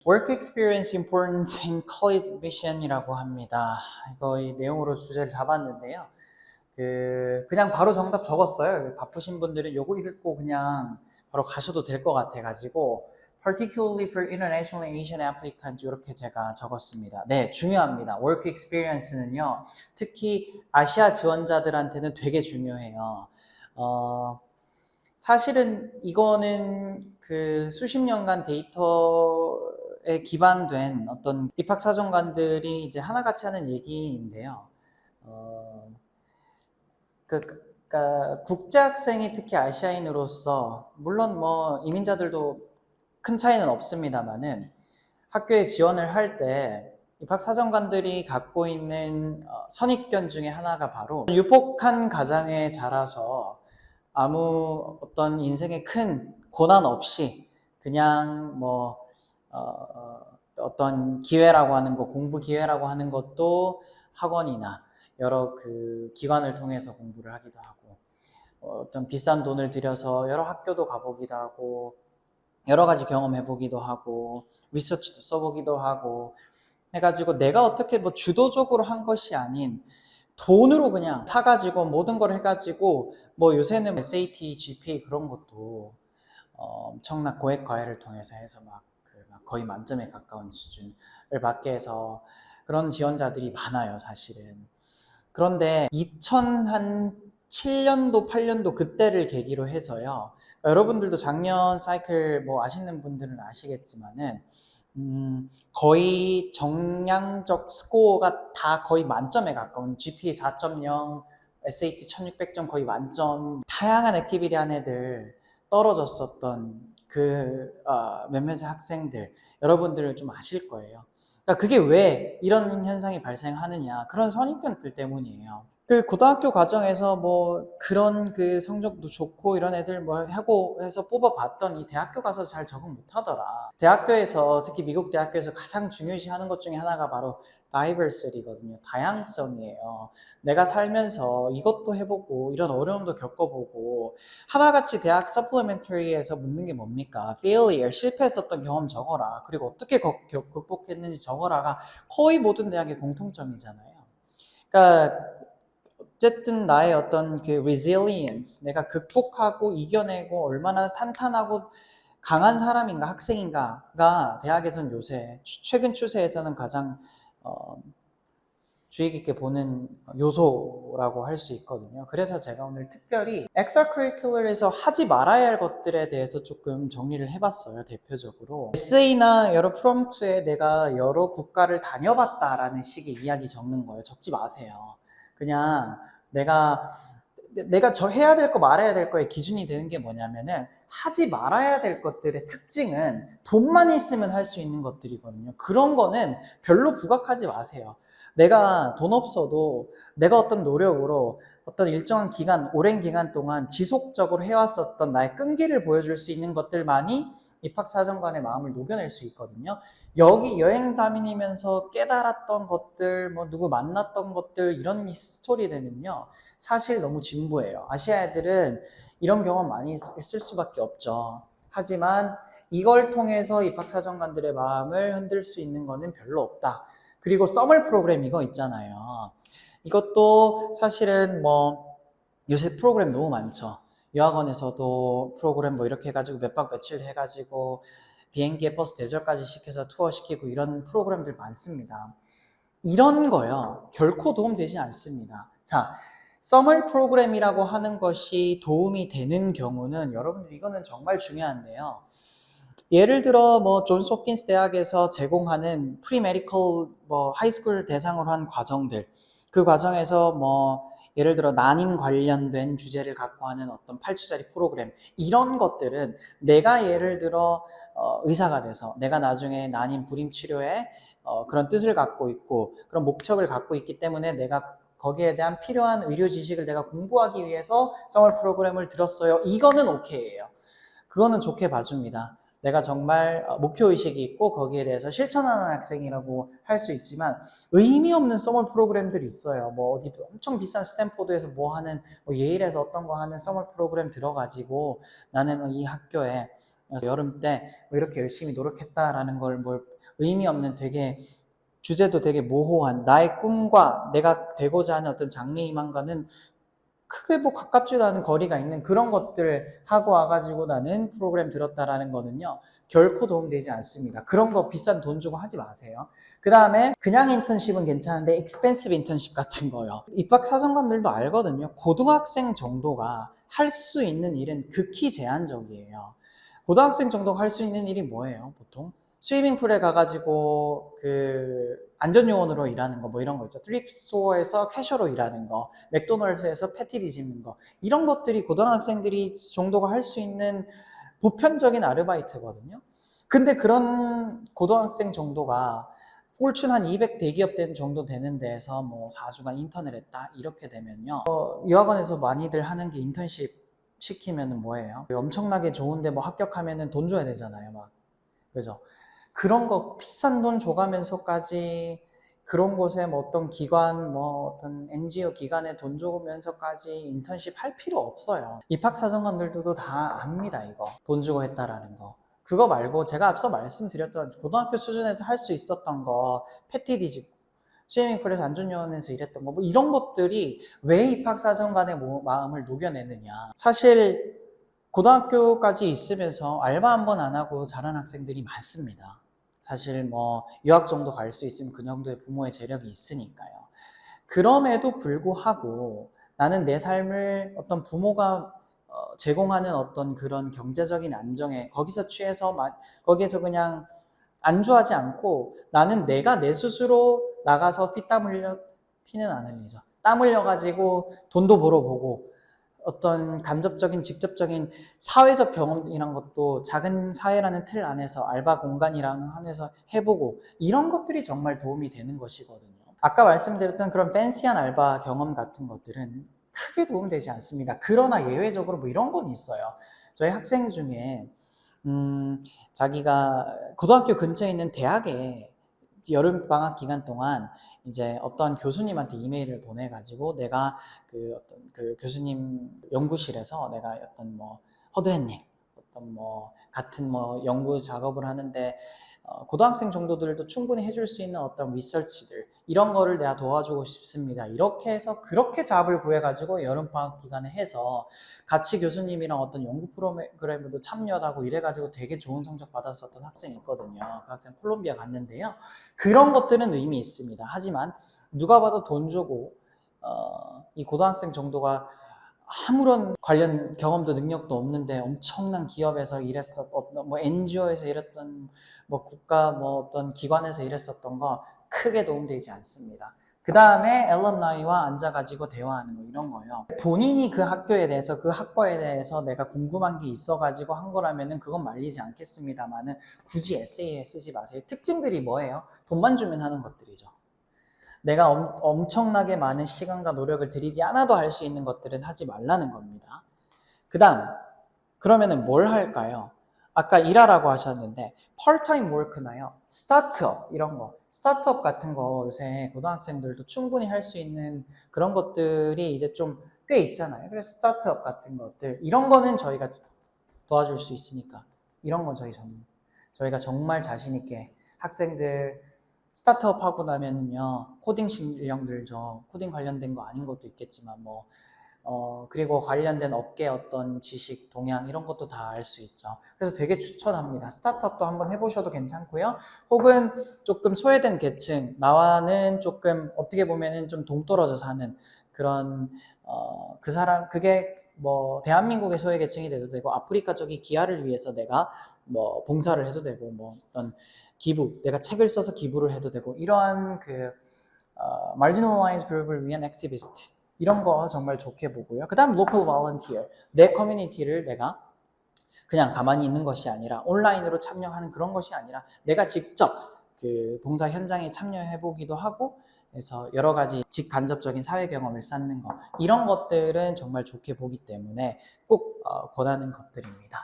Work experience importance in college admission이라고 합니다. 이거 이 내용으로 주제를 잡았는데요. 그냥 바로 정답 적었어요. 바쁘신 분들은 요거 읽고 그냥 바로 가셔도 될 것 같아가지고 particularly for international Asian applicants 이렇게 제가 적었습니다. 네, 중요합니다. work experience는요. 특히 아시아 지원자들한테는 되게 중요해요. 사실은 이거는 그 수십 년간 데이터에 기반된 어떤 입학사정관들이 이제 하나같이 하는 얘기인데요. 그러니까 국제학생이 특히 아시아인으로서 물론 뭐 이민자들도 큰 차이는 없습니다만은 학교에 지원을 할 때 입학사정관들이 갖고 있는 선입견 중에 하나가 바로 유복한 가장에 자라서 아무 어떤 인생에 큰 고난 없이 그냥 뭐 어떤 기회라고 하는 거, 공부 기회라고 하는 것도 학원이나 여러 그 기관을 통해서 공부를 하기도 하고 어떤 비싼 돈을 들여서 여러 학교도 가보기도 하고 여러 가지 경험해보기도 하고 리서치도 써보기도 하고 해가지고 내가 어떻게 뭐 주도적으로 한 것이 아닌 돈으로 그냥 사가지고 모든 걸 해가지고 뭐 요새는 SAT, GPA 그런 것도 엄청난 고액 과외를 통해서 해서 막 거의 만점에 가까운 수준을 받게 해서 그런 지원자들이 많아요, 사실은. 그런데 2007년도, 8년도 그때를 계기로 해서요. 그러니까 여러분들도 작년 사이클 뭐 아시는 분들은 아시겠지만은 거의 정량적 스코어가 다 거의 만점에 가까운 GPA 4.0, SAT 1600점 거의 만점 다양한 액티비티 한 애들 떨어졌었던 몇몇의 학생들 여러분들은 좀 아실 거예요. 그러니까 그게 왜 이런 현상이 발생하느냐 그런 선입견들 때문이에요. 그 고등학교 과정에서 뭐 그런 그 성적도 좋고 이런 애들 뭐 하고 해서 뽑아봤더니 대학교 가서 잘 적응 못하더라. 대학교에서 특히 미국 대학교에서 가장 중요시하는 것 중에 하나가 바로 diversity거든요. 다양성이에요. 내가 살면서 이것도 해보고 이런 어려움도 겪어보고 하나같이 대학 supplementary에서 묻는 게 뭡니까? failure, 실패했었던 경험 적어라. 그리고 어떻게 극복했는지 적어라가 거의 모든 대학의 공통점이잖아요. 그러니까 어쨌든 나의 어떤 그 resilience, 내가 극복하고 이겨내고 얼마나 탄탄하고 강한 사람인가 학생인가가 대학에선 요새 최근 추세에서는 가장 주의 깊게 보는 요소라고 할 수 있거든요. 그래서 제가 오늘 특별히 extracurricular에서 하지 말아야 할 것들에 대해서 조금 정리를 해봤어요. 대표적으로 에세이나 여러 프롬프트에 내가 여러 국가를 다녀봤다라는 식의 이야기 적는 거예요. 적지 마세요. 그냥 내가 해야 될 거 말아야 될 거의 기준이 되는 게 뭐냐면은 하지 말아야 될 것들의 특징은 돈만 있으면 할 수 있는 것들이거든요. 그런 거는 별로 부각하지 마세요. 내가 돈 없어도 내가 어떤 노력으로 어떤 일정한 기간, 오랜 기간 동안 지속적으로 해왔었던 나의 끈기를 보여줄 수 있는 것들만이 입학사정관의 마음을 녹여낼 수 있거든요. 여기 여행 다니면서 깨달았던 것들, 뭐 누구 만났던 것들 이런 스토리들은요. 사실 너무 진부해요. 아시아 애들은 이런 경험 많이 있을 수밖에 없죠. 하지만 이걸 통해서 입학사정관들의 마음을 흔들 수 있는 거는 별로 없다. 그리고 서멀 프로그램 이거 있잖아요. 이것도 사실은 뭐 요새 프로그램 너무 많죠. 유학원에서도 프로그램 뭐 이렇게 해가지고 몇 박 며칠 해가지고 비행기에 버스 대절까지 시켜서 투어 시키고 이런 프로그램들 많습니다. 이런 거요. 결코 도움되지 않습니다. 자, 서멀 프로그램이라고 하는 것이 도움이 되는 경우는 여러분들 이거는 정말 중요한데요. 예를 들어 뭐 존스 홉킨스 대학에서 제공하는 프리메디컬 뭐 하이스쿨 대상으로 한 과정들 그 과정에서 뭐 예를 들어 난임 관련된 주제를 갖고 하는 어떤 8주짜리 프로그램 이런 것들은 내가 예를 들어 의사가 돼서 내가 나중에 난임 불임 치료에 그런 뜻을 갖고 있고 그런 목적을 갖고 있기 때문에 내가 거기에 대한 필요한 의료 지식을 내가 공부하기 위해서 서멀 프로그램을 들었어요. 이거는 오케이예요. 그거는 좋게 봐줍니다. 내가 정말 목표의식이 있고 거기에 대해서 실천하는 학생이라고 할 수 있지만 의미 없는 서멀 프로그램들이 있어요. 뭐 어디 엄청 비싼 스탠포드에서 뭐 하는 뭐 예일에서 어떤 거 하는 서멀 프로그램 들어가지고 나는 이 학교에 여름 때 뭐 이렇게 열심히 노력했다라는 걸 뭘 의미 없는 되게 주제도 되게 모호한 나의 꿈과 내가 되고자 하는 어떤 장래희망과는 크게 뭐 가깝지도 않은 거리가 있는 그런 것들 하고 와가지고 나는 프로그램 들었다라는 거는요, 결코 도움되지 않습니다. 그런 거 비싼 돈 주고 하지 마세요. 그 다음에 그냥 인턴십은 괜찮은데 익스펜시브 인턴십 같은 거요. 입학사정관들도 알거든요. 고등학생 정도가 할 수 있는 일은 극히 제한적이에요. 고등학생 정도가 할 수 있는 일이 뭐예요, 보통? 스위밍풀에 가가지고 그 안전요원으로 일하는 거 뭐 이런 거 있죠. 트립스토어에서 캐셔로 일하는 거, 맥도날드에서 패티 뒤집는 거, 이런 것들이 고등학생들이 정도가 할 수 있는 보편적인 아르바이트거든요. 근데 그런 고등학생 정도가 폴춘 한 200 대기업 된 정도 되는 데에서 뭐 4주간 인턴을 했다 이렇게 되면요, 유학원에서 많이들 하는 게 인턴십 시키면은 뭐예요? 엄청나게 좋은데 뭐 합격하면은 돈 줘야 되잖아요, 막. 그죠? 그런 거 비싼 돈 줘가면서까지 그런 곳에 뭐 어떤 기관, 뭐 어떤 NGO 기관에 돈 줘면서까지 인턴십 할 필요 없어요. 입학사정관들도 다 압니다, 이거. 돈 주고 했다라는 거. 그거 말고 제가 앞서 말씀드렸던 고등학교 수준에서 할 수 있었던 거, 패티 뒤집고, 스위밍풀에서 안전요원에서 일했던 거, 뭐 이런 것들이 왜 입학사정관의 마음을 녹여내느냐. 사실 고등학교까지 있으면서 알바 한 번 안 하고 자란 학생들이 많습니다. 사실 뭐 유학 정도 갈 수 있으면 그 정도의 부모의 재력이 있으니까요. 그럼에도 불구하고 나는 내 삶을 어떤 부모가 제공하는 어떤 그런 경제적인 안정에 거기서 취해서 거기에서 그냥 안주하지 않고 나는 내가 내 스스로 나가서 피땀 흘려, 피는 안 흘리죠. 땀 흘려가지고 돈도 벌어보고 어떤 간접적인 직접적인 사회적 경험이란 것도 작은 사회라는 틀 안에서 알바 공간이라는 한에서 해보고 이런 것들이 정말 도움이 되는 것이거든요. 아까 말씀드렸던 그런 팬시한 알바 경험 같은 것들은 크게 도움되지 않습니다. 그러나 예외적으로 뭐 이런 건 있어요. 저희 학생 중에 자기가 고등학교 근처에 있는 대학에 여름 방학 기간 동안 이제 어떤 교수님한테 이메일을 보내가지고 내가 그 어떤 그 교수님 연구실에서 내가 어떤 뭐 허드렛일, 어떤 뭐 같은 뭐 연구 작업을 하는데 고등학생 정도들도 충분히 해줄 수 있는 어떤 리서치들 이런 거를 내가 도와주고 싶습니다. 이렇게 해서 그렇게 잡을 구해가지고 여름방학 기간에 해서 같이 교수님이랑 어떤 연구 프로그램에도 참여하고 이래가지고 되게 좋은 성적 받았었던 학생이 있거든요. 그 학생 콜롬비아 갔는데요. 그런 것들은 의미 있습니다. 하지만 누가 봐도 돈 주고 이 고등학생 정도가 아무런 관련 경험도 능력도 없는데 엄청난 기업에서 일했었던 뭐 NGO에서 일했던 뭐 국가 뭐 어떤 기관에서 일했었던 거 크게 도움되지 않습니다. 그 다음에 알럼나이와 앉아가지고 대화하는 거 이런 거요. 본인이 그 학교에 대해서 그 학과에 대해서 내가 궁금한 게 있어가지고 한 거라면은 그건 말리지 않겠습니다만은 굳이 에세이에 쓰지 마세요. 특징들이 뭐예요? 돈만 주면 하는 것들이죠. 내가 엄청나게 많은 시간과 노력을 들이지 않아도 할 수 있는 것들은 하지 말라는 겁니다. 그 다음 그러면은 뭘 할까요? 아까 일하라고 하셨는데 part-time work나요? 스타트업 이런 거 스타트업 같은 거 요새 고등학생들도 충분히 할 수 있는 그런 것들이 이제 좀 꽤 있잖아요. 그래서 스타트업 같은 것들 이런 거는 저희가 도와줄 수 있으니까 이런 건 저희가 정말 자신 있게 학생들 스타트업 하고 나면은요 코딩 실력 늘죠. 코딩 관련된 거 아닌 것도 있겠지만 뭐 그리고 관련된 업계 어떤 지식, 동향 이런 것도 다 알 수 있죠. 그래서 되게 추천합니다. 스타트업도 한번 해보셔도 괜찮고요. 혹은 조금 소외된 계층, 나와는 조금 어떻게 보면은 좀 동떨어져 사는 그런 그 사람 그게 뭐 대한민국의 소외 계층이 돼도 되고 아프리카 쪽이 기아를 위해서 내가 뭐 봉사를 해도 되고 뭐 어떤 기부, 내가 책을 써서 기부를 해도 되고 이러한 그 marginalized 그룹을 위한 액티비스트 이런 거 정말 좋게 보고요. 그 다음 local volunteer, 내 커뮤니티를 내가 그냥 가만히 있는 것이 아니라 온라인으로 참여하는 그런 것이 아니라 내가 직접 그 봉사 현장에 참여해 보기도 하고 그래서 여러 가지 직간접적인 사회 경험을 쌓는 거 이런 것들은 정말 좋게 보기 때문에 꼭 권하는 것들입니다.